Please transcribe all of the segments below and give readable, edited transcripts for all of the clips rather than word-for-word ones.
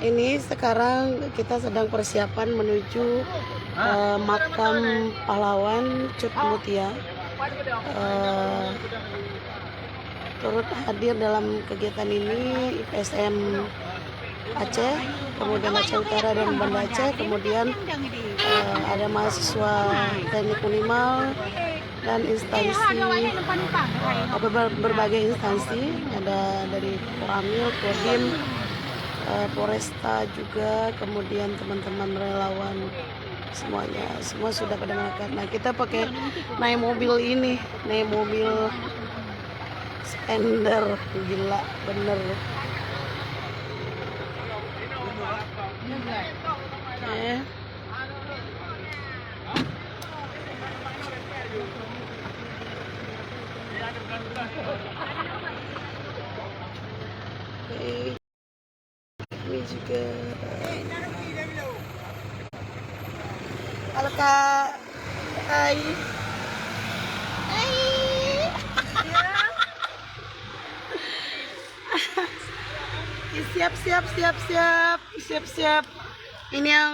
Ini sekarang kita sedang persiapan menuju makam pahlawan Cut Mutia. Turut hadir dalam kegiatan ini IPSM Aceh, kemudian Aceh Utara dan Banda Aceh, kemudian ada mahasiswa teknik Unimal dan instansi, berbagai instansi, ada dari Koramil, Kodim, Polresta juga, kemudian teman-teman relawan semuanya, semua sudah pada melekat. Nah, kita pakai naik mobil ini, naik mobil Spender, gila bener. Ini juga. Halo Kak. Hai. Siap. Ini yang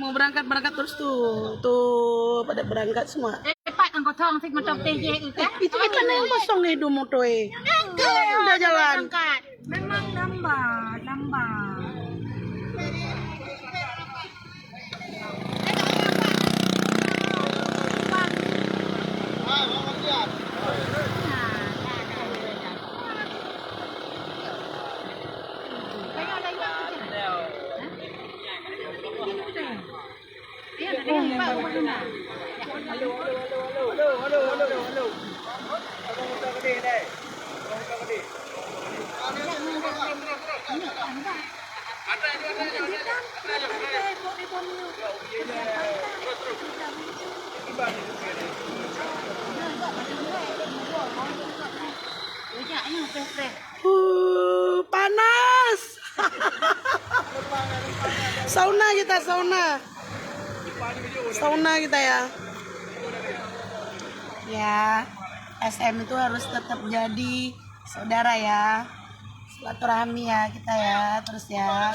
mau berangkat terus tuh pada berangkat semua. Itu mana yang kosong nih do motoe? Udah jalan. Memang nambah. Panas. Sauna kita ya. Ya, SM itu harus tetap jadi saudara ya. Silaturahmi ya kita ya, terus ya.